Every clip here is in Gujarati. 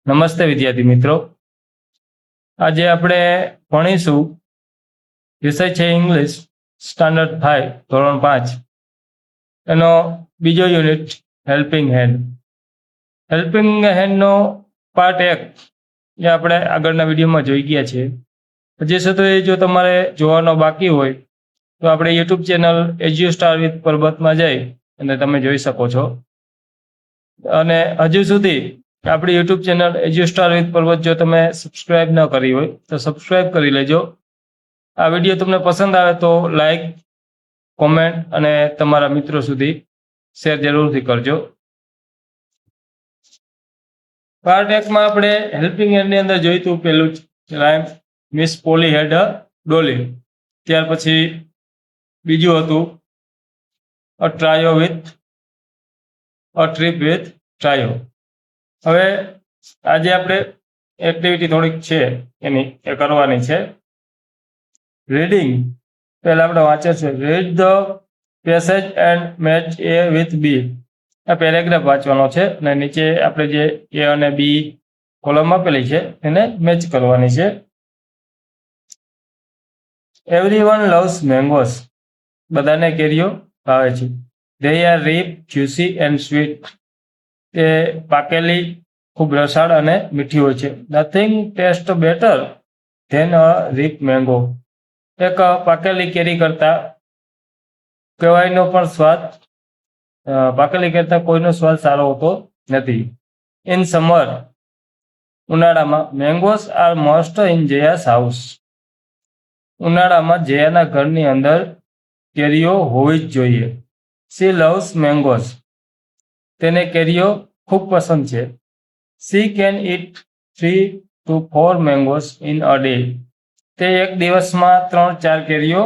નમસ્તે વિદ્યાર્થી મિત્રો, આજે આપણે ભણીશું વિષય છે ઇંગ્લિશ સ્ટાન્ડર્ડ 5 ધોરણ 5 એનો બીજો યુનિટ હેલ્પિંગ હેન્ડ. હેલ્પિંગ હેન્ડનો પાર્ટ 1 જે આપણે આગળના વિડીયોમાં જોઈ ગયા છે. હજી સુધી જો તમારે જોવાનો બાકી હોય તો આપણે YouTube channel Edu Star with પરબતમાં જઈ અને તમે જોઈ શકો છો. અને હજુ સુધી આપણી YouTube channel Edu Star with પર્વત જો તમે સબસ્ક્રાઇબ ન કરી હોય તો સબસ્ક્રાઇબ કરી લેજો. આ વિડીયો તમને પસંદ આવે તો લાઈક, કોમેન્ટ અને તમારા મિત્રો સુધી શેર જરૂરથી કરજો. પાર્ટ 1 માં આપણે હેલ્પિંગ હેન્ડની અંદર જોઈતું પેલું rhyme Miss Polly had a dolly. ત્યાર પછી બીજું હતું a trio with a trip with trio. હવે આજે આપણે એક્ટિવિટી થોડીક છે એની એ કરવાની છે. રીડિંગ પહેલા આપણે વાંચે છે read the passage and match A with B. આ પેરેગ્રાફ વાંચવાનો છે અને નીચે આપણે જે એ અને બી કોલમ આપેલી છે એને મેચ કરવાની છે. Everyone loves mangoes. બધાને કેરીઓ ભાવે છે. They are ripe, juicy and sweet. તે પાકેલી, ખૂબ રસાળ અને મીઠી હોય છે. Nothing taste better than a ripe mango. એક પાકેલી કેરી કરતા કહેવાયનો પણ સ્વાદ પાકેલી કરતા કોઈનો સ્વાદ સારો હોતો નથી. ઇન સમર, ઉનાળામાં, mangoes are must in Jaya's house. ઉનાળામાં જયાના ઘરની અંદર કેરીઓ હોવી જ જોઈએ. She loves mangoes. તેને કેરીઓ ખૂબ પસંદ છે. She can eat 3 to 4 mangoes in a day. તે એક દિવસમાં 3-4 કેરીઓ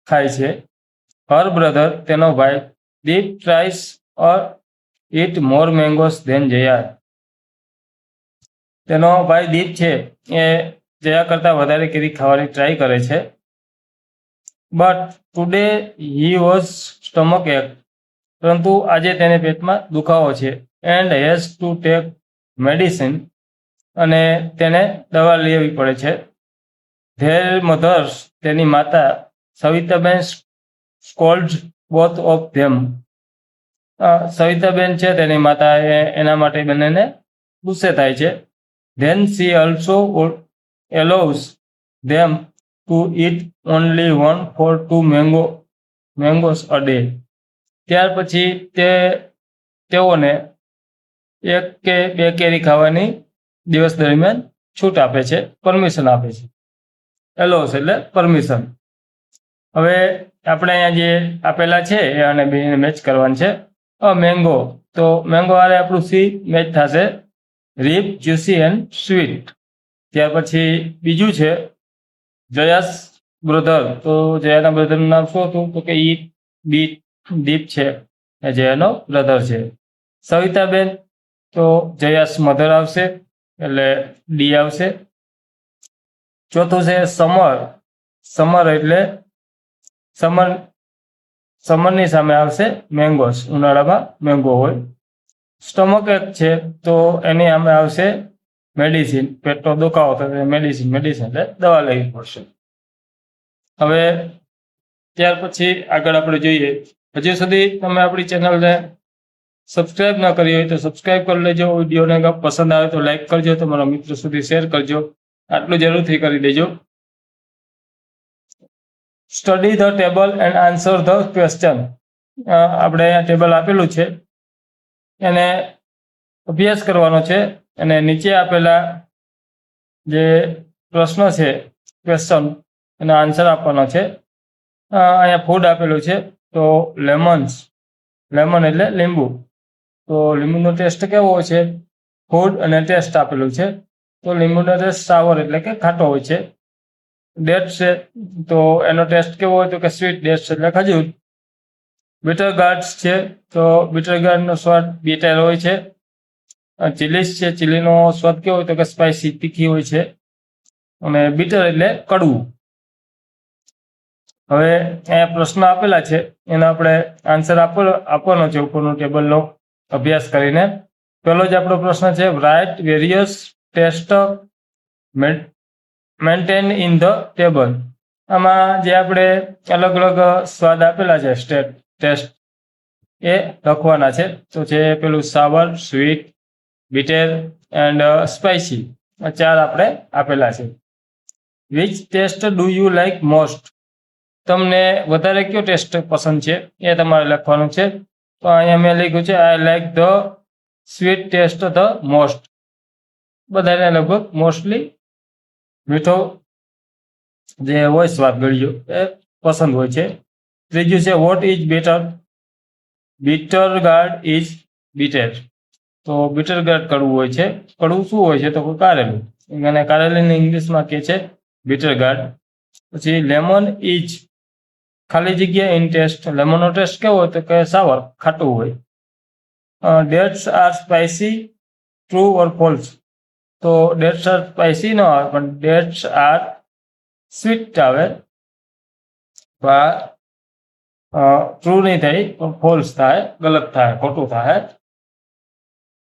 ખાય છે. હર બ્રધર, તેનો ભાઈ, દીપ ટ્રાઇસ ઓર ઇટ મોર મેંગોસ ધેન જયા. તેનો ભાઈ દીપ છે એ જયા કરતાં વધારે કેરી ખાવાની ટ્રાય કરે છે. But today he was stomach એક. પરંતુ આજે તેને પેટમાં દુખાવો છે. And has to take medicine. અને તેને દવા લેવી પડે છે. ધેર મધર્સ, તેની માતા, Savitaben, scold both of them. Savitaben છે તેની માતા એના માટે બંનેને ગુસ્સે થાય છે. Then she also allows them to eat only 1 for 2 mangoes a day. ત્યાર પછી તેઓને 1 કે 2 કેરી ખાવાની દિવસ દરમિયાન છૂટ આપે છે, પરમિશન આપે છે. એલોવ્સ એટલે પરમિશન. હવે આપણે અહીંયા જે આપેલા છે એ અને બેને મેચ કરવાનું છે. મેંગો, તો મેંગો આરે આપણું સી મેચ થશે. રીપ, જ્યુસી એન્ડ સ્વીટ. ત્યાર પછી બીજું છે જયાસ બ્રધર. તો જયાના બ્રધરનું નામ શું હતું? તો કે ઈ દીપ છે એ જયાનો બ્રધર છે. સવિતાબેન, તો જયાસ મધર આવશે એટલે ડી આવશે. ચોથું છે સમર. સમર એટલે સમરની સામે આવશે મેંગોસ. ઉનાળામાં મેંગો હોય. સ્ટમક એક છે તો એની સામે આવશે મેડિસિન. પેટનો દુખાવો થશે, મેડિસિન એટલે દવા લેવી પડશે. હવે ત્યાર પછી આગળ આપણે જોઈએ. હજી સુધી તમે આપણી ચેનલને સબસ્ક્રાઇબ ન કરી હોય તો સબસ્ક્રાઇબ કરી લેજો. વિડીયોને પસંદ આવે તો લાઈક કરજો, તમારા મિત્રો સુધી શેર કરજો. આટલું જરૂરથી કરી દેજો. Study the table and answer the question. આપણે અહીંયા ટેબલ આપેલું છે એને અભ્યાસ કરવાનો છે અને નીચે આપેલા જે પ્રશ્નો છે ક્વેશ્ચન એનો આન્સર આપવાનો છે. અહીંયા ફૂડ આપેલું છે તો લેમન એટલે લીંબુ. તો લીંબુનો ટેસ્ટ કેવો હોય છે? ફૂડ અને ટેસ્ટ આપેલું છે તો લીંબુનો ટેસ્ટ સાવર એટલે કે ખાટો હોય છે. ડેટ્સ છે તો એનો ટેસ્ટ કેવો હોય? તો કે સ્વીટ. ડેટ્સ એટલે ખજૂર. બીટર ગાર્ડ્સ છે તો બીટર ગાર્ડનો સ્વાદ બીટર હોય છે. ચીલીસ છે, ચીલીનો સ્વાદ કેવો હોય? તો કે સ્પાઇસી, તીખી હોય છે. અને બીટર એટલે કડવું. હવે અહીંયા પ્રશ્ન આપેલા છે એનો આપણે આન્સર આપવાનો છે ઉપરનો ટેબલનો અભ્યાસ કરીને. પહેલો જ આપણો પ્રશ્ન છે, write various taste mentioned in the table. આમાં જે આપણે અલગ અલગ સ્વાદ આપેલા છે ટેસ્ટ એ લખવાના છે. તો છે પેલું sour, sweet, bitter and spicy. આ 4 આપણે આપેલા છે. Which taste do you like most? તમને વધારે કયો ટેસ્ટ પસંદ છે એ તમારે લખવાનું છે. તો અહીંયા મેં લખ્યું છે I like the sweet taste the most. બધાને લગભગ મોસ્ટલી મીઠો જે હોય સ્વાદ ગળ્યો એ પસંદ હોય છે. ત્રીજું છે what is better? Bitter gourd is bitter. તો બીટર ગાર્ડ કડવું હોય છે. કડવું શું હોય છે? તો કારેલું. અને કારેલીને ઇંગ્લિશમાં કહે છે બીટર ગાર્ડ. પછી લેમન ઇઝ ખાલી જગ્યા ઇન ટેસ્ટ. લેમનનો ટેસ્ટ કેવો હોય? તો કે સાવર, ખાટું હોય. Dates are spicy, true or false? તો ડેટ્સ આર સ્પાઇસી ન આવે, પણ ડેટ્સ આર સ્વીટ આવે. ટ્રુ નહીં થાય, પણ ફોલ્સ થાય, ગલત થાય, ખોટું થાય.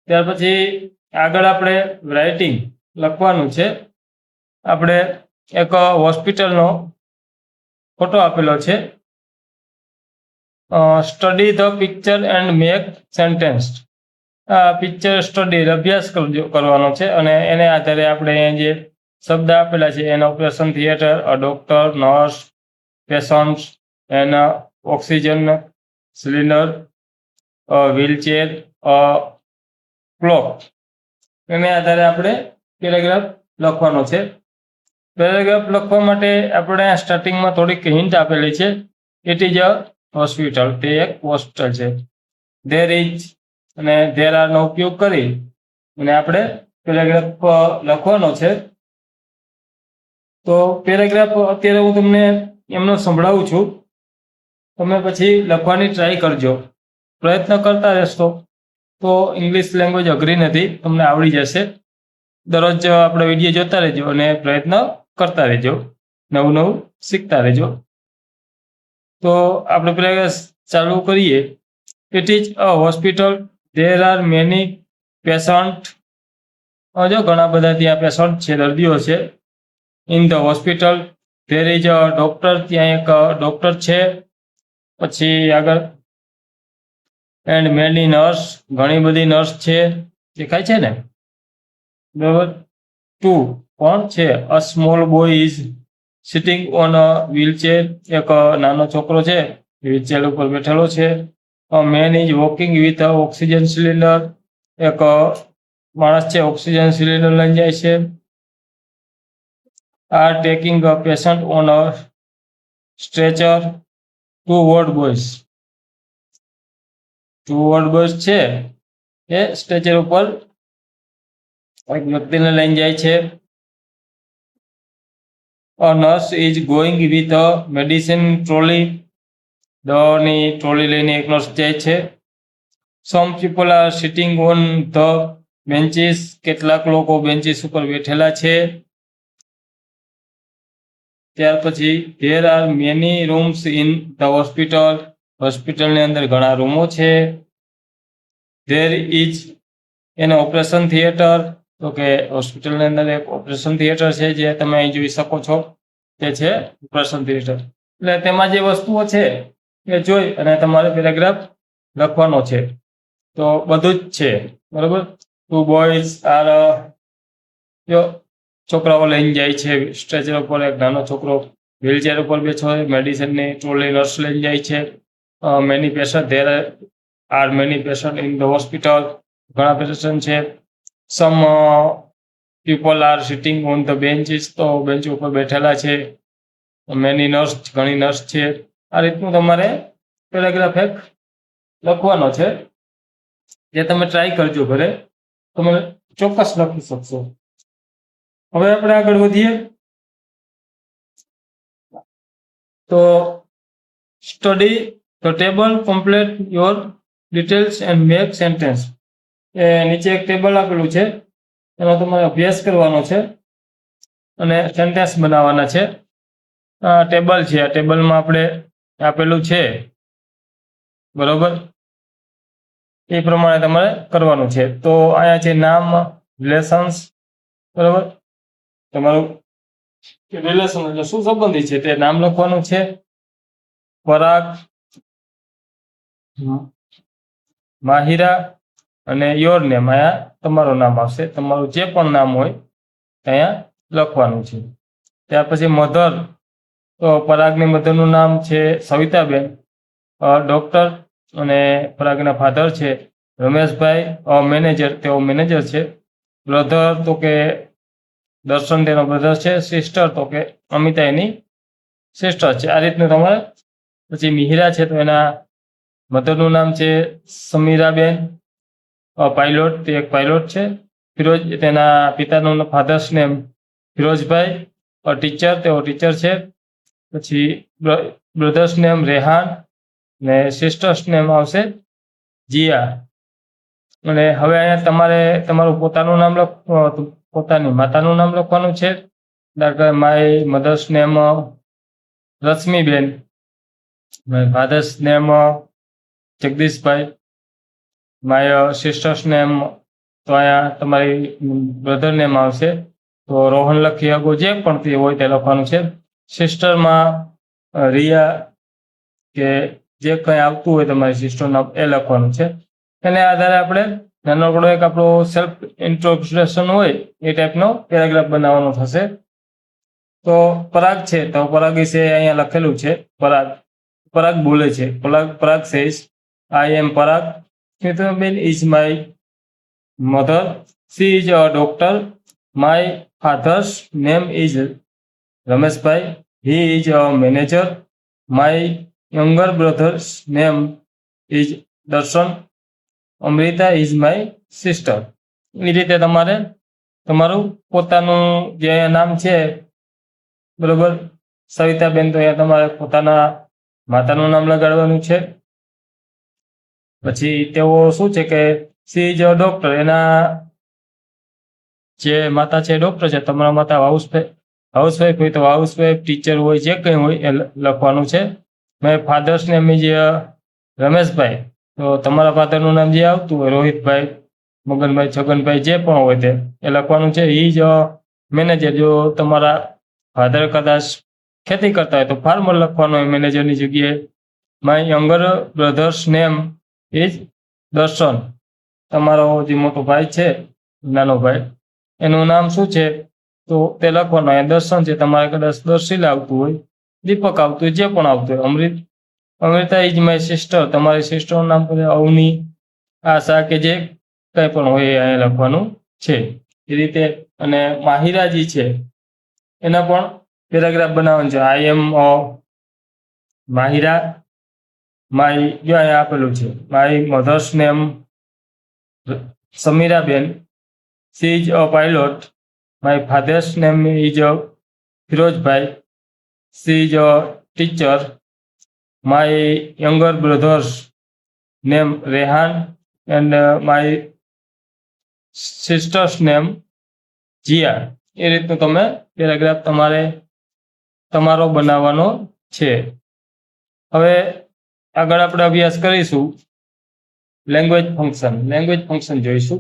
ત્યાર પછી આગળ આપણે રાઇટિંગ લખવાનું છે. આપણે એક હોસ્પિટલનો ફોટો આપેલો છે. Study the picture and make sentence. Picture study અભ્યાસ કરવાનો છે અને એને આધારે આપણે જે શબ્દ આપેલા છે એના operation theatre, doctor, nurse, patient, એના ઓક્સિજન સિલિન્ડર, વ્હીલચેર, ક્લોક. એને આધારે આપણે પેરેગ્રાફ લખવાનો છે. પેરેગ્રાફ લખવા માટે આપણે સ્ટાર્ટિંગમાં થોડીક હિન્ટ આપેલી છે. It is a hospital. તે એક હોસ્પિટલ છે. ધેર ઇઝ અને ધેર આરનો ઉપયોગ કરી અને આપણે પેરેગ્રાફ લખવાનો છે. તો પેરેગ્રાફ અત્યારે હું તમને એમનો સંભળાવું છું. તમે પછી લખવાની ટ્રાય કરજો. પ્રયત્ન કરતા રહેશો તો ઇંગ્લિશ લેંગ્વેજ અઘરી નથી, તમને આવડી જશે. દરરોજ આપણે વિડીયો જોતા રહેજો અને પ્રયત્ન કરતા રહેજો, નવું નવું શીખતા રહેજો. તો આપણે પ્રયાસ ચાલુ કરીએ. It is a hospital. There are many patient. જો ઘણા બધા ત્યાં પેશન્ટ છે, દર્દીઓ છે. In the hospital there is a doctor. ત્યાં એક ડોક્ટર છે. પછી આગળ એન્ડ મેની નર્સ. ઘણી બધી નર્સ છે, દેખાય છે ને? બરાબર. 2 કોણ છે? A small boy is sitting on a wheelchair. એક નાનો છોકરો છે, વ્હીલચેર ઉપર બેઠેલો છે. A man is walking with a oxygen cylinder. એક માણસ છે, ઓક્સિજન સિલિન્ડર લઈને જાય છે. Are taking a patient on a stretcher. 2 old boys. 2 old boys છે એ સ્ટ્રેચર ઉપર એક વ્યક્તિને લઈને જાય છે. A nurse is going with a medicine trolley. દવાની ટ્રોલી લઈને એક નર્સ જાય છે. Some people are sitting on the benches. કેટલાક લોકો બેન્ચીસ ઉપર બેઠેલા છે. ત્યાર પછી there are many rooms in the hospital. હોસ્પિટલની અંદર ઘણા રૂમો છે. There is an operation theater. તો કે હોસ્પિટલની અંદર એક ઓપરેશન થિયેટર છે, જે તમે અહીં જોઈ શકો છો. તે છે ઓપરેશન થિયેટર. એટલે તેમાં જે વસ્તુઓ છે એ જોઈ અને તમારે પેરેગ્રાફ લખવાનો છે. તો બધું જ છે, બરોબર. 2 બોયઝ આર જો છોકરાઓ લઈને જાય છે સ્ટ્રેચર ઉપર. એક નાનો છોકરો વ્હીલચેર ઉપર બેઠો હોય. મેડિસિનની ટ્રોલી નર્સ લઈને જાય છે. Many patient. There are many patient in the hospital. ઘણા પેશન્ટ છે. Some people are sitting on the benches. તો બેન્ચ ઉપર બેઠેલા છે. Many nurse. ઘણી નર્સ છે. આ રીતનું તમારે પેરેગ્રાફ એક લખવાનો છે, જે તમે ટ્રાય કરજો ઘરે, તમે ચોક્કસ લખી શકશો. હવે આપણે આગળ વધીએ. તો study the table, complete your details and make sentence. એ નીચે એક ટેબલ આપેલું છે, એનો તમારે અભ્યાસ કરવાનો છે અને સેન્ટેન્સ બનાવવાના છે. આ ટેબલ છે. આ ટેબલમાં આપણે આપેલું છે, બરોબર. એ પ્રમાણે તમારે કરવાનું છે. તો અહીંયા છે નામ, રિલેશન્સ, બરાબર. તમારું રિલેશન એટલે શું સંબંધી છે તે નામ લખવાનું છે. પરાગ, માહિરા અને યોર નેમ, અહીંયા તમારું નામ આવશે. તમારું જે પણ નામ હોય અહીંયા લખવાનું છે. ત્યાર પછી મધર, તો પરાગની મધરનું નામ છે સવિતાબેન, ડોક્ટર, અને પરાગના ફાધર છે રમેશભાઈ, મેનેજર, તેઓ મેનેજર છે. બ્રધર તો કે દર્શન તેનો બ્રધર છે. સિસ્ટર તો કે અમિતા એની સિસ્ટર છે. આ રીતનું તમારે. પછી મિહિરા છે તો એના મધરનું નામ છે સમીરાબેન, પાયલોટ, તે એક પાયલોટ છે. ફિરોજ, તેના પિતાનું ફાધર્સ નેમ ફિરોજભાઈ, ટીચર, તેઓ ટીચર છે. પછી બ્રધર્સ નેમ રેહાન, ને સિસ્ટર્સ નેમ આવશે જીયા. અને હવે અહીંયા તમારે તમારું પોતાનું નામ પોતાની માતાનું નામ લખવાનું છે. My mother's name Rashmiben, my father's name Jagdishbhai, my sister's name, તો અહીંયા તમારી બ્રધર નેમ આવશે તો રોહન લખી શકો, જે પણ તે હોય તે લખવાનું છે. સિસ્ટરમાં રિયા કે જે કંઈ આવતું હોય તમારી સિસ્ટર નામ એ લખવાનું છે. એને આધારે આપણે નાનકડો એક આપણો સેલ્ફ ઇન્ટ્રોડક્શન હોય એ ટાઈપનો પેરેગ્રાફ બનાવવાનો થશે. તો પરાગ છે તો પરાગ વિશે અહીંયા લખેલું છે. પરાગ બોલે છે. Parag says, I am Parag, Smitaben is my mother, she is a doctor, my father's name is Rameshbhai, he is a manager, my younger brother's name is Darshan, Amruta is my sister. એ રીતે તમારે તમારું પોતાનું જે નામ છે, બરોબર. સવિતાબેન તો અહીંયા તમારે પોતાના માતાનું નામ લગાડવાનું છે. પછી તેઓ શું છે કે સી ઇઝ અ ડોક્ટર, એના જે માતા છે ડોક્ટર છે. તમારા માતા હાઉસવાઈફ હોય તો હાઉસવાઈફ, ટીચર હોય, જે કંઈ હોય એ લખવાનું છે. My father's name is Rameshbhai, તો તમારા ફાધરનું નામ જે આવતું હોય, રોહિતભાઈ, મગનભાઈ, છગનભાઈ, જે પણ હોય તે એ લખવાનું છે. હી ઇઝ મેનેજર, જો તમારા ફાધર કદાચ ખેતી કરતા હોય તો ફાર્મર લખવાનું હોય મેનેજરની જગ્યાએ. My younger brother's name is દર્શન, તમારો જે મોટો ભાઈ છે, નાનો ભાઈ, એનું નામ શું છે તો તે લખવાનું. અહીંયા દર્શન છે, તમારે કદાચ દર્શીલ આવતું હોય, દીપક આવતું હોય, જે પણ આવતું હોય. અમૃતા ઇઝ માય સિસ્ટર, તમારી સિસ્ટરનું નામ અવની, આશા, કે જે કંઈ પણ હોય એ અહીંયા લખવાનું છે. એ રીતે. અને માહિરાજી છે એના પણ પેરાગ્રાફ બનાવવાનું છે. આઈ એમ માહિરા, માય, જો અહીંયા આપેલું છે, my mother's name Samiraben, she is a pilot, my father's name is Firojbhai, she is a teacher, my younger brother's name Rehan, and my sister's name Jiya. એ રીતનું તમે પેરાગ્રાફ તમારો બનાવવાનો છે. હવે આગળ આપણે અભ્યાસ કરીશું લેંગ્વેજ ફંક્શન જોઈશું.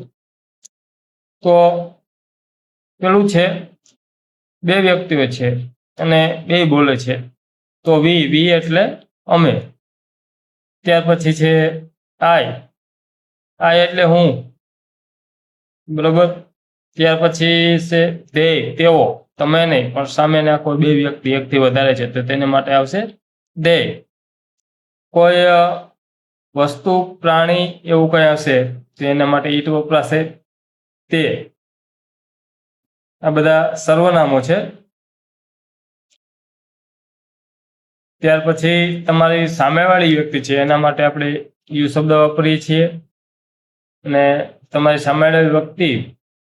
તો પેલું છે, બે વ્યક્તિઓ છે અને બે બોલે છે. તો વી એટલે અમે. ત્યાર પછી છે આઈ એટલે હું, બરોબર. ત્યાર પછી છે તેઓ, તમે નહીં પણ સામેના કોઈ બે વ્યક્તિ, એકથી વધારે છે તો તેને માટે આવશે દે. કોઈ વસ્તુ, પ્રાણી, એવું કંઈ હશે તો એના માટે ઈટ વપરાશે તે. આ બધા સર્વનામો છે. ત્યાર પછી તમારી સામેવાળી વ્યક્તિ છે એના માટે આપણે યુ શબ્દ વાપરીએ છીએ. અને તમારી સામેવાળી વ્યક્તિ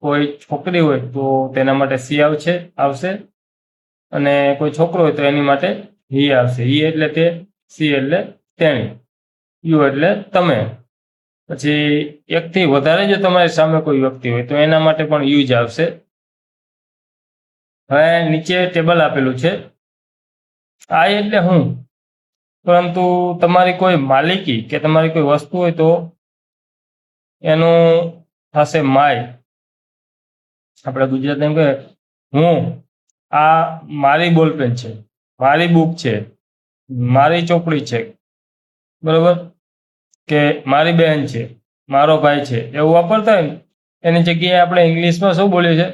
કોઈ છોકરી હોય તો તેના માટે સી આવશે. અને કોઈ છોકરો હોય તો એની માટે હી આવશે. હી એટલે તે, સી એટલે તેણી, યુ એટલે તમે. પછી એકથી વધારે જો તમારી સામે કોઈ વ્યક્તિ હોય તો એના માટે પણ યુ જ આવશે. હવે નીચે ટેબલ આપેલું છે. આઈ એટલે હું, પરંતુ તમારી કોઈ માલિકી કે તમારી કોઈ વસ્તુ હોય તો એનું થશે માય. આપણે ગુજરાતમાં એમ કહે હું, આ મારી બોલપેન છે, મારી બુક છે, મારી ચોપડી છે, બરોબર, કે મારી બહેન છે, મારો ભાઈ છે, એવું વાપરતા હોય ને એની જગ્યાએ આપણે ઇંગ્લિશમાં શું બોલીએ છીએ?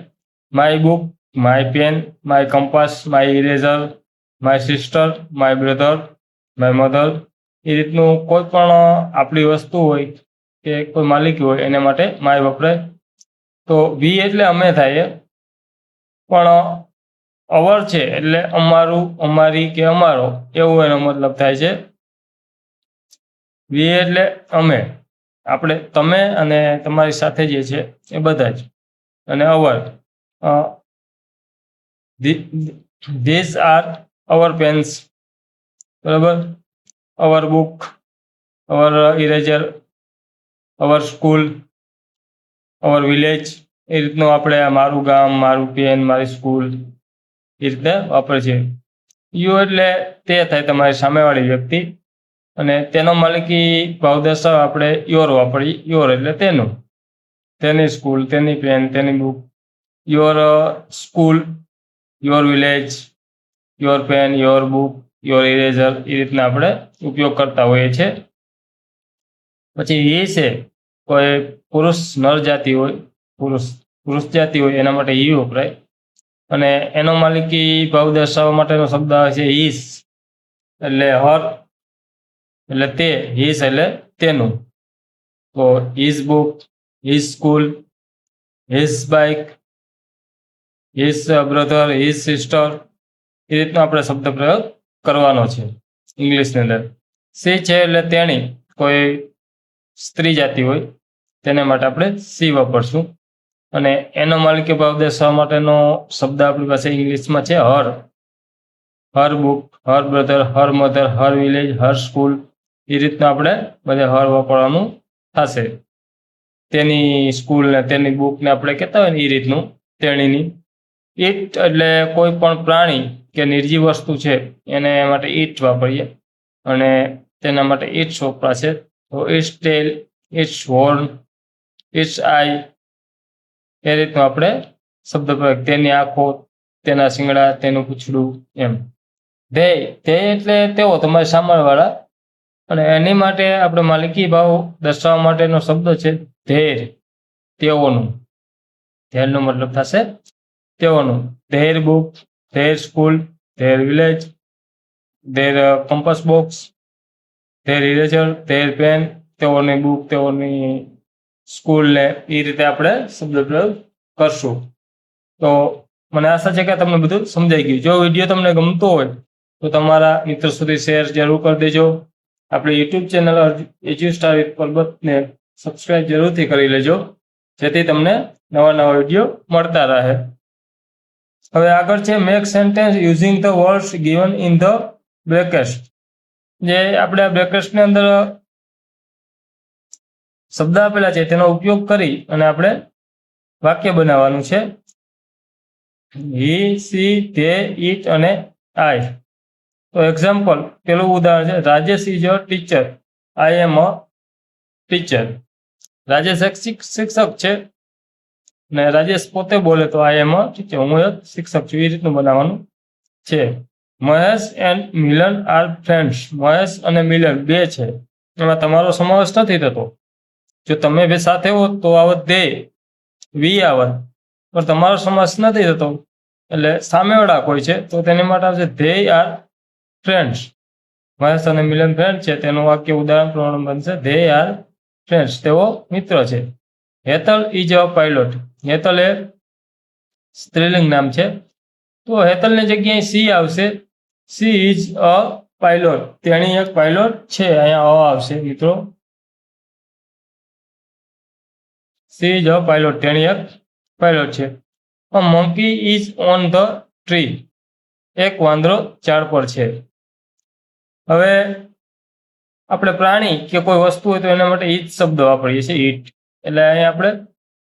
My book, my pen, my compass, my eraser, my sister, my brother, my mother. એ રીતનું કોઈ પણ આપણી વસ્તુ હોય કે કોઈ માલિકી હોય એના માટે માય વપરાય. તો વી એટલે અમે થાય, પણ અવર છે એટલે અમારું, અમારી કે અમારો એવું એનો મતલબ થાય છે. વી એટલે અમે, આપણે, તમે અને તમારી સાથે જે છે એ બધા જ. અને our, this are our pens, બરાબર, our book, our eraser, our school, our village. એ રીતનું આપણે મારું ગામ, મારું પેન, મારી સ્કૂલ એ રીતે વાપરે છે. યુ એટલે તે થાય તમારી સામેવાળી વ્યક્તિ, અને તેનો માલિકી ભાવ દર્શાવવા આપણે યોર વાપરીએ. યોર એટલે તેનું, તેની સ્કૂલ, તેની પેન, તેની book. Your school, your village, your pen, your book, your eraser એ રીતના આપણે ઉપયોગ કરતા હોઈએ છીએ. પછી એ છે કોઈ પુરુષ નર જાતિ હોય, પુરુષ જાતિ હોય એના માટે ઈ વપરાય. અને એનો માલિકી ભાવ દર્શાવવા માટેનો શબ્દ આવે છે હિસ, એટલે હર એટલે તે, હિસ એટલે તેનું. તો his book, his school, his bike, his brother, his sister એ રીતનો આપણે શબ્દ પ્રયોગ કરવાનો છે ઇંગ્લિશની અંદર. સી છે એટલે તેણી, કોઈ સ્ત્રી જાતિ હોય તેને માટે આપણે સી વાપરશું. અને એનો માલિકી ભાવ દર્શાવવા માટેનો શબ્દ આપણી પાસે ઇંગ્લિશમાં છે her. Her book, her brother, her mother, her village, her school એ રીતના આપણે બધે હર વાપરવાનું થશે. તેની સ્કૂલ ને તેની બુક ને આપણે કહેતા હોય ને એ રીતનું, તેણીની. ઇટ એટલે કોઈ પણ પ્રાણી કે નિર્જીવ વસ્તુ છે એને માટે ઇટ વાપરીએ, અને તેના માટે ઇટ્સ વપરાશે. તો its tail, its horn, its eye એ રીતનું આપણે શબ્દ પ્રયોગ. તેની આંખો, તેના શિંગડા, તેનું પૂંછડું એમ. ધ્યેય એટલે તેઓ, તમારી સામેવાળા. અને એની માટે આપણે માલિકી ભાવ દર્શાવવા માટેનો શબ્દ છે ધેર, તેઓનું. ધેરનો મતલબ થશે તેઓનું. Their book, their school, their village, their compass box, their eraser, their pen, તેઓની બુક, તેઓની સ્કૂલ ને એ રીતે આપણે શબ્દ પ્રયોગ કરશું. તો મને આશા છે કે તમને બધું સમજાઈ ગયું. જો વિડીયો તમને ગમતો હોય તો તમારા મિત્રો સુધી શેર જરૂર કરી દેજો. આપણી યુટ્યુબ ચેનલ એજ્યુસ્ટાર વિથ પરબતને સબસ્ક્રાઇબ જરૂરથી કરી લેજો, જેથી તમને નવા નવા વિડીયો મળતા રહે. હવે આગળ છે make sentence using the words given in the brackets. જે આપણે આ બ્રેકેટ્સની અંદર શબ્દ આપેલા છે તેનો ઉપયોગ કરી અને આપણે વાક્ય બનાવવાનું છે. હી, સી, ધે, ઇટ અને આઈ. તો એક્ઝામ્પલ, પેલું ઉદાહરણ છે Rajesh is a teacher, I am a teacher. Rajesh એક શિક્ષક છે ને રાજેશ પોતે બોલે તો આઈ એમ અ ટીચર, હું એક શિક્ષક છું. એ રીતનું બનાવવાનું છે. Mahesh and Milan are friends. Mahesh અને મિલન બે છે, એમાં તમારો સમાવેશ નથી થતો. જો તમે બે સાથે હો તો આવત ધે, વી આવત, પણ તમારો સમાવેશ નથી થતો એટલે સામેવાળા કોઈ છે તો તેની માટે આવશે ધે આર ફ્રેન્ડ્સ. મહેશ અને મિલન ફ્રેન્ડ છે, તેનું વાક્ય ઉદાહરણ પ્રમાણે બનશે ધે આર ફ્રેન્ડ્સ, તેઓ મિત્ર છે. Hetal is a pilot. Hetal એ સ્ત્રીલિંગ નામ છે, તો હેતલની જગ્યાએ સી આવશે. સી ઇઝ અ પાયલોટ, તેણી એક પાયલોટ છે. અહીંયા અ આવશે મિત્રો. સી ઇઝ અ પાયલોટ, તેણી એક પાયલોટ છે. A monkey is on the tree. એક વાંદરો ઝાડ પર છે. હવે આપણે પ્રાણી કે કોઈ વસ્તુ હોય તો એના માટે ઈટ શબ્દ વાપરીએ છીએ, ઈટ. એટલે અહીંયા આપણે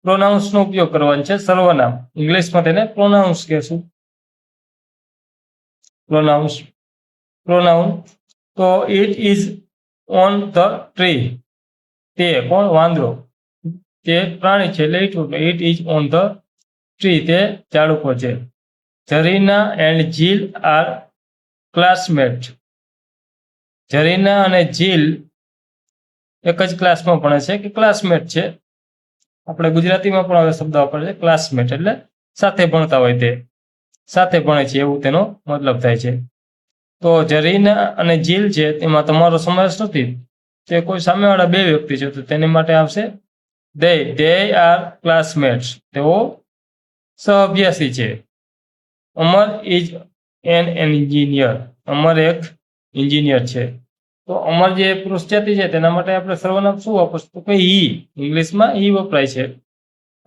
પ્રોનાઉન્સનો ઉપયોગ કરવાનો છે, સર્વનામ. ઇંગ્લિશમાં તેને પ્રોનાઉન્સ કહેશું. Pronouns, pronoun. તો it is on the tree. તે કોણ? વાંદરો. તે પ્રાણી છે એટલે it. It is on the tree, તે ઝાડ ઉપર છે. Zarina and Jill are classmate. Zarina અને જીલ એક જ ક્લાસમાં ભણે છે કે ક્લાસમેટ છે. આપણે ગુજરાતીમાં પણ હવે શબ્દ વાપરે છે ક્લાસમેટ, એટલે સાથે ભણતા હોય, તે સાથે ભણે છે એવું તેનો મતલબ થાય છે. તો ઝરીના અને જીલ છે તેમાં તમારો સમાવેશ નથી, તે કોઈ સામેવાળા બે વ્યક્તિ છે, તો તેની માટે આવશે દે આર ક્લાસમેટ્સ, તેઓ સહઅભ્યાસી છે. અમર ઇઝ એન એન્જિનિયર. અમર એક એન્જિનિયર છે. તો અમર જે પુરુષ જાતિ છે તેના માટે આપણે સર્વનામ શું વાપરશું? તો કે હી. ઇંગ્લિશમાં હી વપરાય છે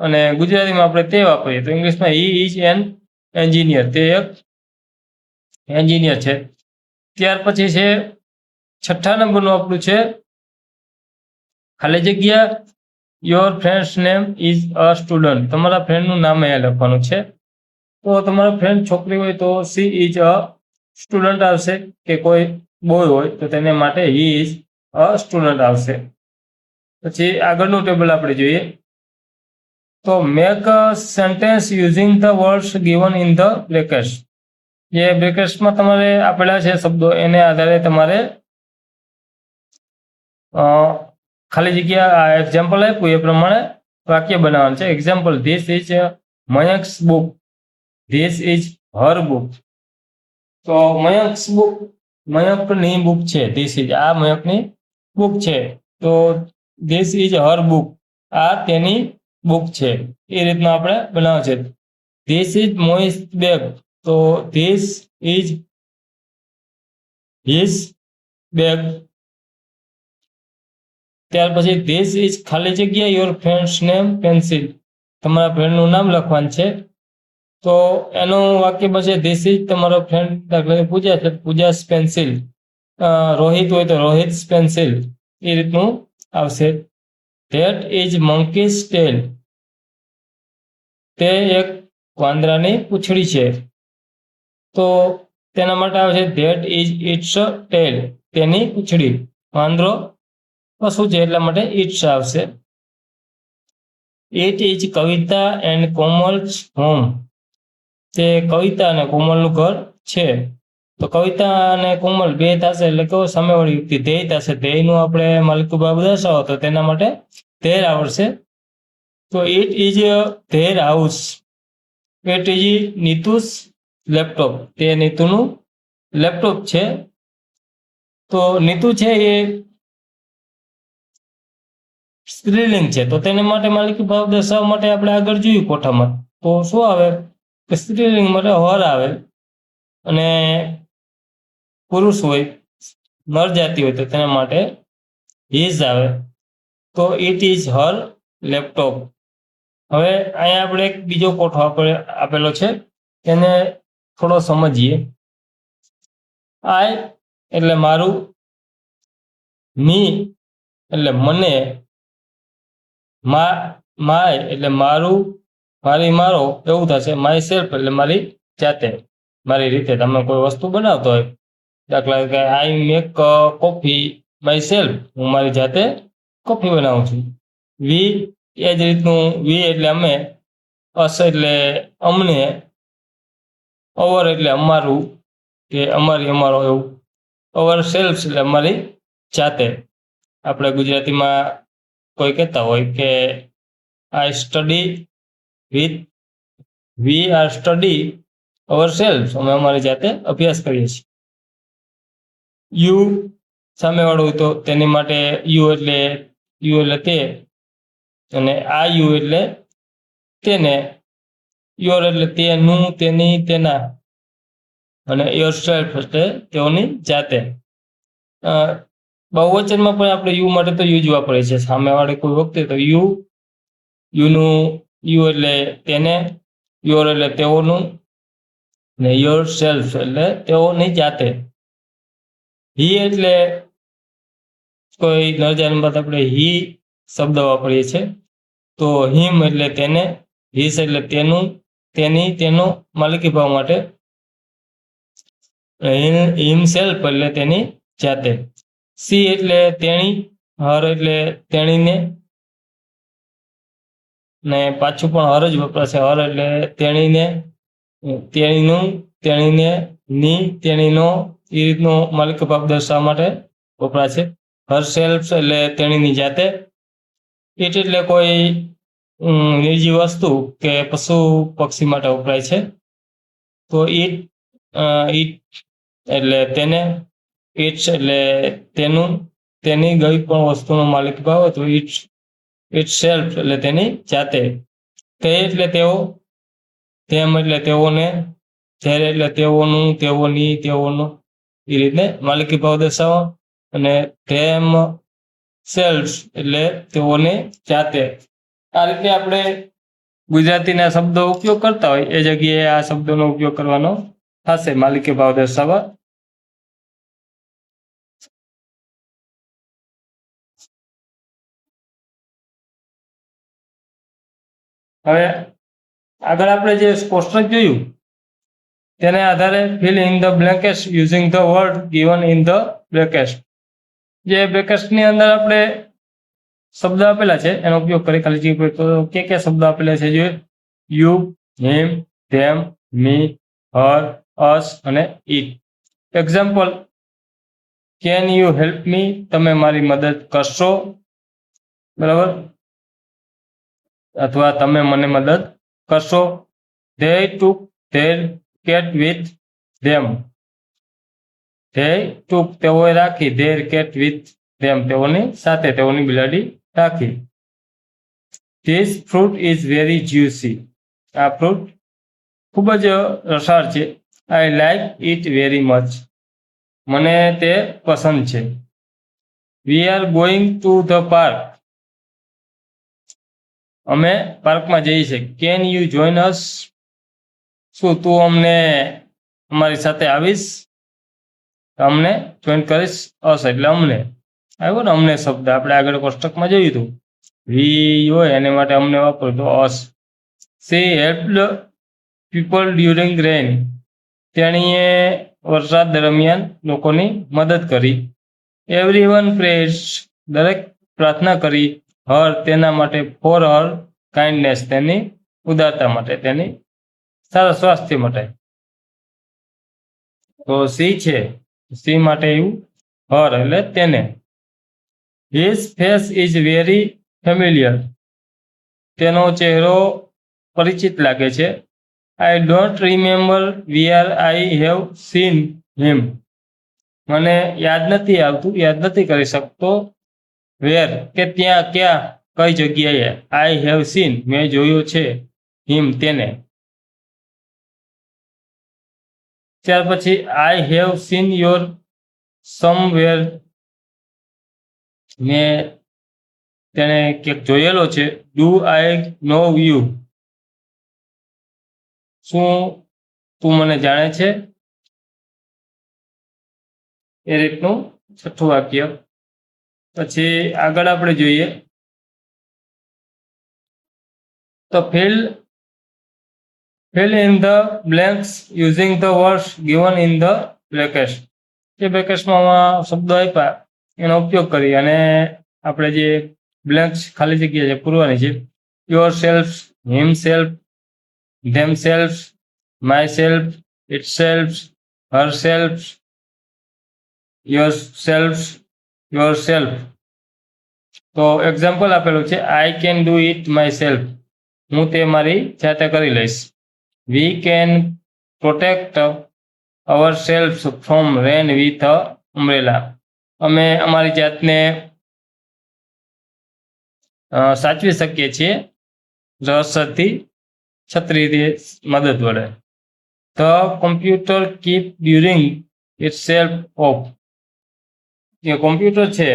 અને ગુજરાતીમાં આપણે તે વાપરીએ તો ઇંગ્લિશમાં હી ઇઝ એન એન્જિનિયર, તે એક એન્જિનિયર છે. ત્યાર પછી છે 6 નંબરનું આપણું છે ખાલી જગ્યા your friend's name is a student. તમારા ફ્રેન્ડનું નામ અહીંયા લખવાનું છે. તો તમારો ફ્રેન્ડ છોકરી હોય તો સી ઇઝ અ સ્ટુડન્ટ આવશે, કે કોઈ બોય હોય તો તેને માટે હી ઇઝ અ સ્ટુડન્ટ આવશે. પછી આગળનું ટેબલ આપણે જોઈએ તો make a sentence using the words given in the brackets. જે બ્રેકેટ્સમાં તમારે આપેલા છે શબ્દો એને આધારે તમારે ખાલી જગ્યા એક્ઝામ્પલ આપ્યું એ પ્રમાણે વાક્ય બનાવવાનું છે. Example, this is Mayank's book, this is her book. તો મયંક્સ બુક, મયંકની બુક છે. ધીસ ઇઝ, આ મયંકની બુક છે. તો ધીસ ઇઝ હર બુક, આ તેની બુક છે. એ રીતના આપણે બનાવવાનું છે. ધીસ ઇઝ મોઇસ બેગ, તો ધીસ ઇઝ હિઝ બેગ. ત્યાર પછી ધીસ ઇઝ ખાલી જગ્યા યોર ફ્રેન્ડ્સ નેમ પેન્સિલ. તમારા ફ્રેન્ડનું નામ લખવાનું છે. તો એનું વાક્ય બનશે ધીસ ઇઝ તમારો ફ્રેન્ડ, દાખલા તરીકે પૂજા છે, પૂજાસ પેન્સિલ. રોહિત હોય તો રોહિત્સ પેન્સિલ. એ રીતનું આવશે. ધેટ ઇઝ મંકીઝ ટેલ, તે એક વાંદરાની પૂંછડી છે. તો તેના માટે આવશે ધેટ ઇઝ ઇટ્સ ટેલ, તેની પૂંછડી. વાંદરો પશુ છે એટલા માટે ઇટ્સ આવશે. It is Kavita and Komal's home, તે કવિતા અને કોમલનું ઘર છે. તો કવિતા અને કોમલ બે થશે એટલે કેવો સામેવાળી વ્યક્તિ ધ્યેય થશે. ધ્યેયનું આપણે માલિકી ભાવ દર્શાવો તો તેના માટે ધેર આવશે. તો it is there house. It is Neetu's laptop, તે નીતુનું લેપટોપ છે. તો નીતુ છે એ સ્ત્રીલિંગ છે, તો તેને માટે માલિકી ભાવ દર્શાવવા માટે આપણે આગળ જોયું કોઠામાં, તો શું આવે કે સ્ત્રીલિંગ માટે હર આવે, અને પુરુષ હોય નર જાતિ હોય તો તેના માટે હિઝ આવે. તો ઇટ ઇઝ હર લેપટોપ. હવે અહીંયા આપણે એક બીજો કોઠો આપેલો છે, તેને થોડો સમજીએ. આઈ એટલે મારું, મી એટલે મને, માય એટલે મારું, મારી, મારો એવું થશે. માય સેલ્ફ એટલે મારી જાતે, મારી રીતે. તમે કોઈ વસ્તુ બનાવતો હોય, દાખલા તરીકે I make coffee my self, હું મારી જાતે કોફી બનાવું છું. વી એ જ રીતનું, વી એટલે અમે, અસ એટલે અમને, અવર એટલે અમારું કે અમારી, અમારો એવું. અવર સેલ્ફ એટલે અમારી જાતે. આપણે ગુજરાતીમાં કોઈ કહેતા હોય કે I study with, we are study our self, અમે અમારી જાતે અભ્યાસ કરીએ છીએ. યુ સામેવાળું તો તેની માટે યુ એટલે તે, અને આ યુ એટલે તેને, યોર એટલે તેનું, તેની, તેના, અને યોર સેલ્ફ એટલે તેઓની જાતે. બહુવચનમાં પણ આપણે યુ માટે તો યુ જ વાપરીએ છીએ. સામેવાળી કોઈ વખતે તો યુ એટલે તેને, યોર એટલે તેઓનું, ને યોર સેલ્ફ એટલે તેઓની જાતે. હી એટલે કોઈ નરજાની વાત આપણે હી શબ્દ વાપરીએ છીએ. તો હિમ એટલે તેને, હિસ એટલે તેનું, તેની, તેનો માલિકી ભાવ માટે, હિમસેલ્ફ એટલે તેની જાતે. સી એટલે તેણી, હર એટલે તેણીને, ને પાછું પણ હર જ વપરાશે. હર એટલે તેણીને, તેણીનું, તેણીને, ની, તેણીનો, એ રીતનો માલિકી ભાવ દર્શાવવા માટે વપરાશે. હર સેલ્ફ એટલે તેણીની જાતે. ઇટ એટલે કોઈ નિર્જીવ વસ્તુ કે પશુ પક્ષી માટે વપરાય છે. તો ઇટ એટલે તેને, ઇટ્સ એટલે તેનું, તેની ગઈ પણ વસ્તુનો માલિક ભાવ હોય તો ઇટ સેલ્ફ એટલે તેની જાતે. તે એટલે તેઓ, તેમ એટલે તેઓને, જ્યારે એટલે તેઓનું, તેઓની, તેઓનો, એ રીતે માલિકી ભાવ દર્શાવો. અને તેમ સેલ્ફ એટલે તેઓને જાતે. આ રીતે આપણે ગુજરાતીના શબ્દો ઉપયોગ કરતા હોય એ જગ્યાએ આ શબ્દોનો ઉપયોગ કરવાનો થશે માલિકી ભાવ દર્શાવવા. હવે આગળ આપણે જે કોષ્ટક જોયું તેને આધારે fill in the blanks using the word given in the brackets. જે બ્રેકેટ્સની અંદર આપણે શબ્દ આપેલા છે એનો ઉપયોગ કરી ખાલી જગ્યા તો કે શબ્દ આપેલા છે જોઈએ. યુ, હિમ, ધેમ, મી, હર, અસ અને it. Example, can you help me, તમે મારી મદદ કરશો, બરાબર, અથવા તમે મને મદદ કરશો. they took their cat with them, they took તેઓએ રાખી, their cat with them તેઓની સાથે, તેઓની બિલાડી રાખી. this fruit is very juicy, આ ફ્રૂટ ખૂબ જ રસાળ છે. I like it very much, મને તે પસંદ છે. we are going to the park, અમે પાર્કમાં જઈએ છીએ. કેન યુ જોઈન અસ, શું તું અમને અમારી સાથે આવીશ, અમને જોઈન કરીશ. અસ એટલે અમને આવ્યો ને અમને શબ્દ આપણે આગળ કોષ્ટકમાં જોયું હતું. વી હોય એને માટે અમને વાપરો તો અસ. સી હેલ્પ્ડ પીપલ ડ્યુરિંગ રેન, તેણીએ વરસાદ દરમિયાન લોકોની મદદ કરી. એવરીવન પ્રેઝ, દરેક પ્રાર્થના કરી. હર તેના માટે, ફોર હર કાઇન્ડનેસ તેની ઉદારતા માટે, તેની સારા સ્વાસ્થ્ય માટે. તો સી છે, સી માટે એવું હર એટલે તેને. His face is very familiar, તેનો ચહેરો પરિચિત લાગે છે. I don't remember where I have seen him, મને યાદ નથી આવતું, યાદ નથી કરી શકતો. વેર કે ત્યાં, ક્યાં, કઈ જગ્યાએ. આઈ હેવ સીન મેં જોયો છે, હિમ તેને. ત્યાર પછી આઈ હેવ સીન યોર સમવેર, મેં તેને ક્યાંક જોયેલો છે. ડુ આઈ નો યુ, શું તું મને જાણે છે, એ રીતનું છઠ્ઠું વાક્ય. પછી આગળ આપણે જોઈએ તો fill in the blanks using the words given in the brackets. જે બ્રેકેટ્સમાં શબ્દો આપ્યા એનો ઉપયોગ કરી અને આપણે જે બ્લેન્ક્સ ખાલી જગ્યા છે પૂરવાની છે. Your self, him self, them self, my self, it self, Har self, your self, your self. તો એક્ઝામ્પલ આપેલું છે. I can do it my self, હું તે મારી જાતે કરી લઈશ. We can protect our self from rain with a umbrella, અમે અમારી જાતને સાચવી શકીએ છીએ વરસાદથી છત્રીની મદદ વડે. The computer keep during it self of, જે કોમ્પ્યુટર છે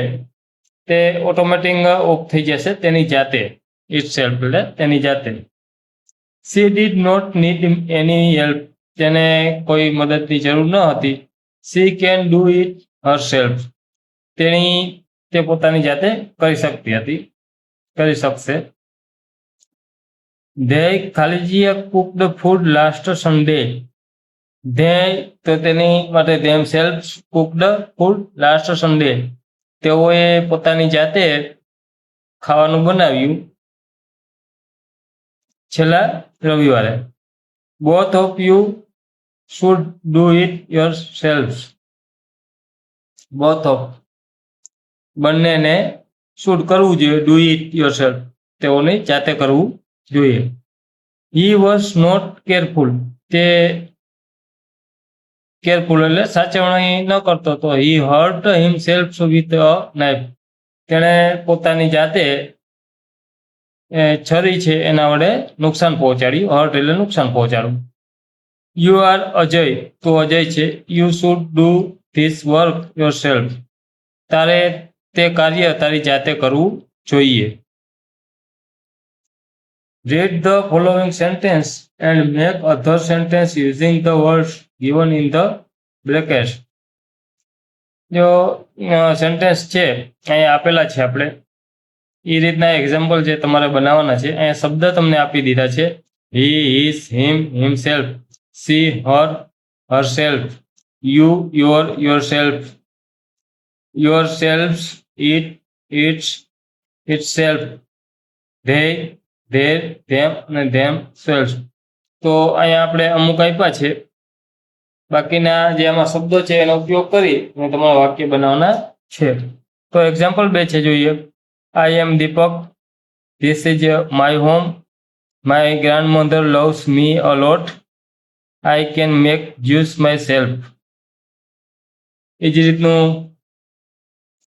તે ઓટોમેટિક ઓફ થઈ જશે તેની જાતે. ઇટ સેલ્ફ એટલે તેની જાતે. She did not need any help, તેને કોઈ મદદની જરૂર ન હતી. She can do it herself, તે પોતાની જાતે કરી શકતી હતી, કરી શકશે. ધે ખાલી જગ્યા cooked food last Sunday, they તો તેની માટે themself cooked food last Sunday, તેઓએ પોતાની જાતે ખાવાનું બનાવ્યું છેલ્લા રવિવારે. Both of you should do it yourself. Both of બંનેને શુડ કરવું જોઈએ, ડુ ઇટ યોર સેલ્ફ તેઓને જાતે કરવું જોઈએ. હી વોઝ નોટ કેરફુલ, તે કેરફુલ એટલે સાચવણી ન કરતો તો. He hurt himself with a knife, તેણે પોતાની જાતે છરી છે એના વડે નુકસાન પહોંચાડ્યું. હર્ટ એટલે નુકસાન પહોંચાડવું. યુ આર અજય, તો અજય છે. You should do this work your self, તારે તે કાર્ય તારી જાતે કરવું જોઈએ. Read the following sentence and make other sentence using the words given in the brackets. જો સેન્ટેન્સ છે અહીંયા આપેલા છે, આપણે એ રીતના એક્ઝામ્પલ જે તમારે બનાવવાના છે. અહીંયા શબ્દ તમને આપી દીધા છે. He, his, him, himself, she, her, herself, you, your, yourself, yourselves, it, its, itself, they, their, them અને ધેમ સેલ્ફ. તો અહીંયા આપણે અમુક આપ્યા છે, બાકીના જે આમાં શબ્દો છે એનો ઉપયોગ કરી અને તમારા વાક્ય બનાવવાના છે. તો એક્ઝામ્પલ 2 છે, જોઈએ. I am Deepak, this is my home, my grandmother loves me a lot, I can make juice myself. એ જ રીતનું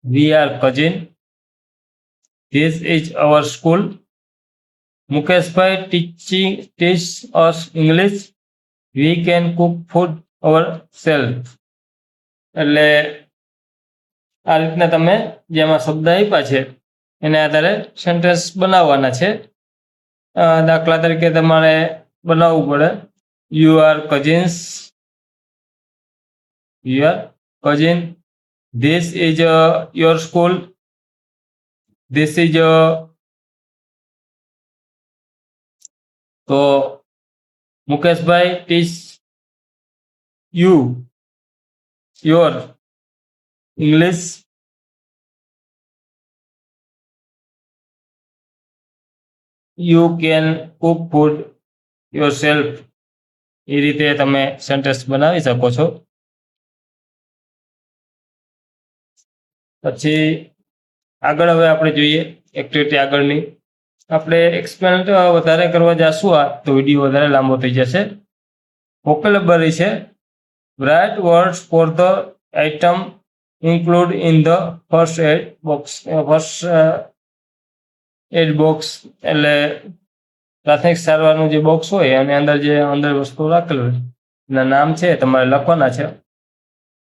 we are cousin, this is our school, Mukeshbhai teach us English, we can cook food ourself. એટલે આ રીતના તમે જેમાં શબ્દ આપ્યા છે એને આધારે સેન્ટેન્સ બનાવવાના છે. દાખલા તરીકે તમારે બનાવવું પડે, you are cousins, you are cousin, this is your school, this is તો Mukeshbhai teach you your English, you can cook food yourself. એ રીતે તમે સેન્ટેન્સ બનાવી શકો છો. પછી આગળ હવે આપણે જોઈએ એક્ટિવિટી આગળની. આપણે એક્સપેરિમેન્ટ વધારે કરવા જશું તો વિડીયો વધારે લાંબો થઈ જશે. વોકેબલરી છે. Write words for the item include in the first aid box. First aid box એટલે પ્રાથમિક સારવારનું જે બોક્સ હોય અને અંદર વસ્તુ રાખેલું હોય એના નામ છે તમારે લખવાના છે.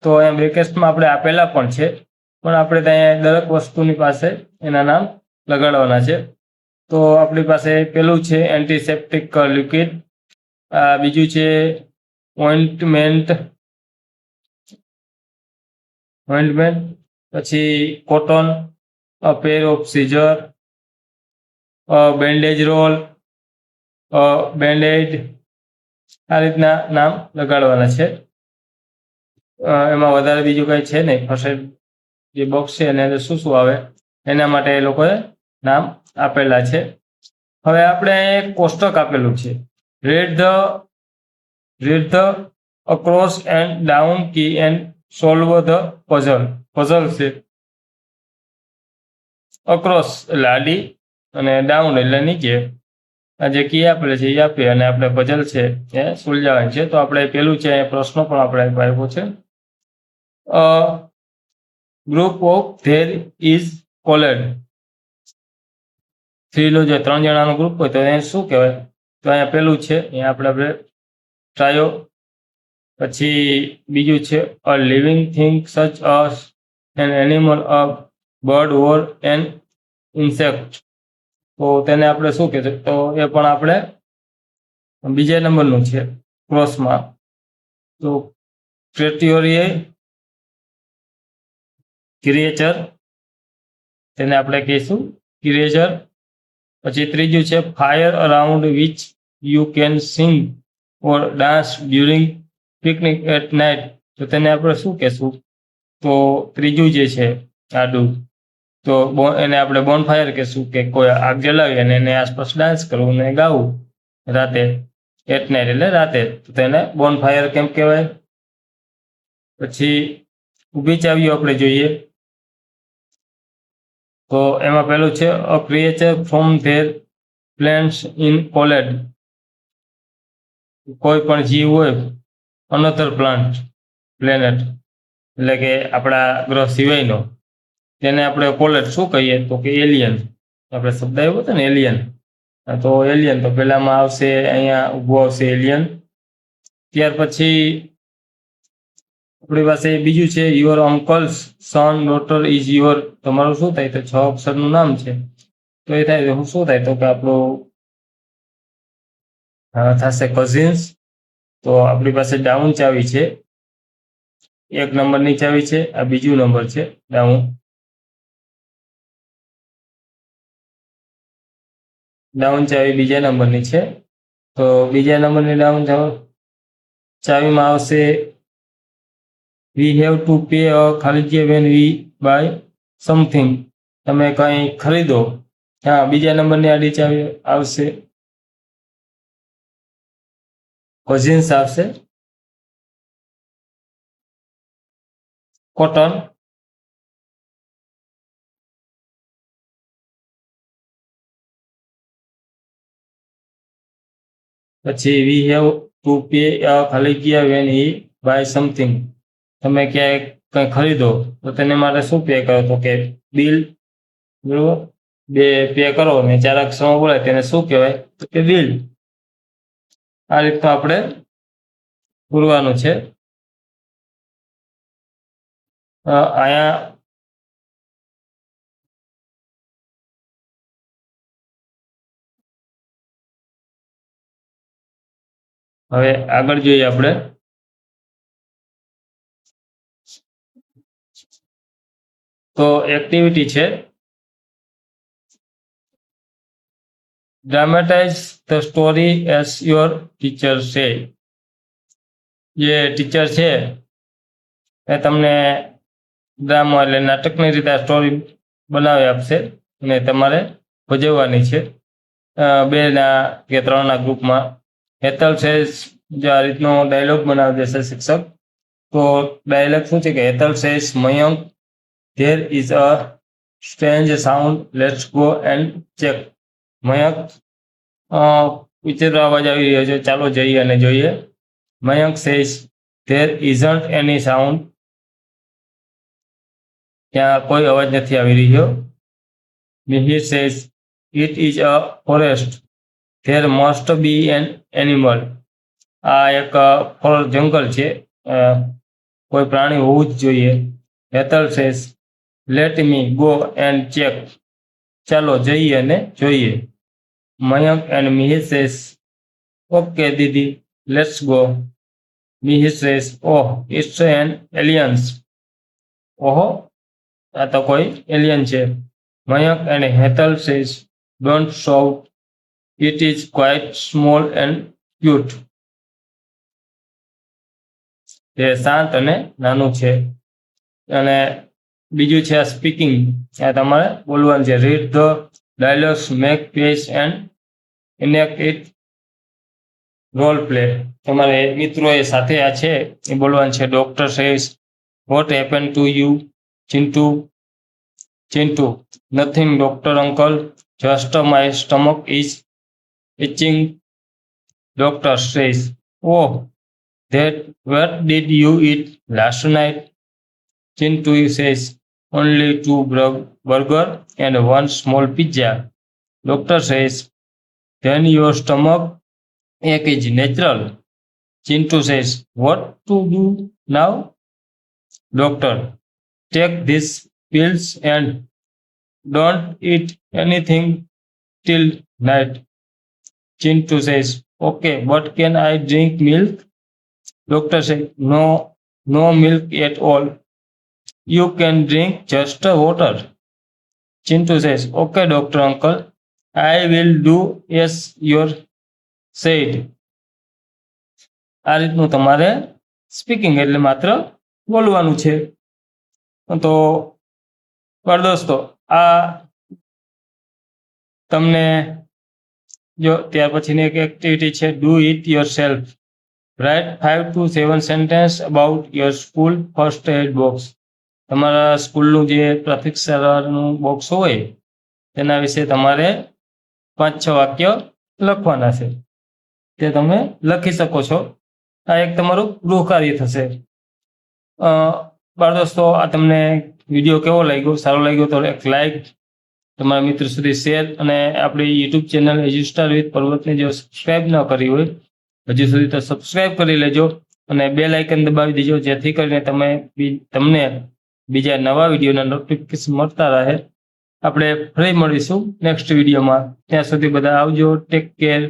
તો અહીંયા બ્રેકેટ્સમાં આપણે આપેલા પણ છે, પણ આપણે ત્યાં દરેક વસ્તુની પાસે એના નામ લગાડવાના છે. તો આપણી પાસે પેલું છે એન્ટીસેપ્ટિક લિક્વિડ, બીજું છે ઓઇન્ટમેન્ટ, પછી cotton, a pair of scissor, bandage roll, bandaid. આ રીતના નામ લગાડવાના છે. એમાં વધારે બીજું કંઈ છે નહીં. ફર્સ્ટ એડ જે બોક્સ છે એની અંદર શું શું આવે એના માટે એ લોકોએ નામ આપેલા છે. હવે આપણે એક કોષ્ટક આપેલું છે, read the across and down key and solve the puzzle. Puzzle છે અક્રોસ એટલે આડી અને ડાઉન એટલે નીચે. આ જે કી આપેલ છે એ આપીએ અને આપણે પઝલ છે એ સુલઝાવવાની છે. તો આપણે પેલું છે પ્રશ્ન પણ આપણે આપ્યો છે, group of their is called. 3 જે 3 જણાનો ગ્રુપ હોય તો એને શું કહેવાય? તો અહીંયા પેલું છે અહીંયા આપણે ટ્રાયો. પછી બીજું છે અ living thing such as an animal, a bird or an insect. તો તેને આપણે શું કહેશું? તો એ પણ આપણે બીજા નંબરનું છે ક્રોસમાં. તો ક્રિએચર, તેને આપણે કહીશું ક્રિએચર. પછી ત્રીજું છે fire around which you can sing or dance during picnic at night. તો તેને આપણે શું કહેશું? તો ત્રીજું જે છે આડું, તો એને આપણે બોનફાયર કહેશું, કે કોઈ આગ જલાવી અને એને આસપાસ ડાન્સ કરવું અને ગાવું. રાતે, એટ નાઇટ એટલે રાતે, તો તેને બોનફાયર કેમ્પ કહેવાય. પછી ઊભી ચાવીઓ આપણે જોઈએ તો એમાં પહેલું છે a creature from there plants in called. કોઈ પણ જીવ હોય અનધર પ્લાન્ટ પ્લેનેટ એટલે કે આપણા ગ્રહ સિવાયનો, તેને આપણે કોલેટ શું કહીએ તો કે એલિયન. આપણે શબ્દ આવ્યો હતો ને એલિયન, તો એલિયન તો પેલામાં આવશે, અહીંયા ઊભું આવશે એલિયન. ત્યાર પછી આપણી પાસે બીજું છે your uncle's son daughter is your. તમારું શું થાય તો 6 અક્ષરનું નામ છે, તો એ થાય શું થાય તો કે આપણું થશે કઝિન્સ. તો આપણી પાસે ડાઉન ચાવી છે, 1 નંબરની ચાવી છે, આ બીજું નંબર છે ડાઉન. ડાઉન ચાવી બીજા નંબરની છે, તો બીજા નંબરની ડાઉન ચાવીમાં આવશે વી હેવ ટુ પે અ ખાલી જગ્યા વેન વી બાય સમથિંગ. તમે કંઈ ખરીદો, હા બીજા નંબરની આડી ચાવી આવશે કઝિન્સ આવશે. કોટન. પછી વી હેવ ટુ પે ખાલી જગ્યા વેન હી બાય સમથિંગ. તમે ક્યાંય કંઈ ખરીદો તો તેને માટે શું પે કરો તો કે બિલ. બરોબર, બે પે કરો ને 4 અક્ષરમાં બોલાય તેને શું કહેવાય તો કે બિલ. આ રીતનું આપણે પૂરવાનું છે. અહીંયા હવે આગળ જોઈએ આપણે. તો એક્ટિવિટી છે dramatise the story as your teacher સે. જે ટીચર છે એ તમને ડ્રામા એટલે નાટકની રીતે આ સ્ટોરી બનાવી આપશે અને તમારે ભજવવાની છે 2ના કે 3ના ગ્રુપમાં. હેતલ સેઝ જે આ રીતનો ડાયલોગ બનાવી દેશે શિક્ષક. તો ડાયલોગ શું છે કે Hetal says Mayank there is a strange sound, let's go and check. Mayank વિચિત્ર અવાજ આવી રહ્યો છે, ચાલો જઈએ અને જોઈએ. Mayank says there isn't any sound. ત્યાં કોઈ અવાજ નથી આવી રહ્યો. Mihir says it is a forest, there must be N animal. આ એક જંગલ છે, કોઈ પ્રાણી હોવું જ જોઈએ. Hetal says let me go and check. ચાલો જઈએ અને જોઈએ. Mayank and Mihir says okay દીદી let's go. Mihir says oh it's an aliens. ઓહો આ તો કોઈ એલિયન છે. Mayank and Hetal says don't shout, it is quite small and cute. તે શાંત અને નાનું છે. અને બીજું છે આ સ્પીકિંગ, આ તમારે બોલવાનું છે. Read the dialogues, make page and enact it role play. તમારે મિત્રો એ સાથે આ છે એ બોલવાનું છે. Doctor says what happen to you Chintu. Chintu nothing doctor uncle, just my stomach is itching. Doctor says oh that what did you eat last night? Chintu says only 2 burger and 1 small pizza. Doctor says then your stomach ache is natural. Chintu says what to do now? Doctor take these pills and don't eat anything till night. Chintu says okay, but can I drink milk? Doctor said, no milk at all. You can drink just water. Chintu says, okay, doctor uncle, I will do as you said. આ રીતનું તમારે સ્પીકિંગ એટલે માત્ર બોલવાનું છે. તો દોસ્તો આ તમને જો ત્યાર પછીની એક એક્ટિવિટી છે do it yourself. Write 5 to 7 sentence about your school first aid box. તમારા સ્કૂલનું જે પ્રાથમિક સારવારનું બોક્સ હોય તેના વિશે તમારે 5-6 વાક્ય લખવાના છે. તે તમે લખી શકો છો. આ એક તમારું ગૃહ કાર્ય થશે. બાળ દોસ્તો, આ તમને વિડીયો કેવો લાગ્યો? સારો લાગ્યો તો એક લાઈક, તમારા મિત્ર સુધી શેર, અને આપણી યુટ્યુબ ચેનલ એજ્યુસ્ટાર વિથ પર્વતને જો સબસ્ક્રાઇબ ન કરી હોય હજુ સુધી તો સબસ્ક્રાઇબ કરી લેજો અને બેલ આઇકન દબાવી દેજો, જેથી કરીને તમને બીજા નવા વિડીયોના નોટિફિકેશન મળતા રહે. આપણે ફરી મળીશું નેક્સ્ટ વિડીયોમાં. ત્યાં સુધી બધા આવજો. Take care.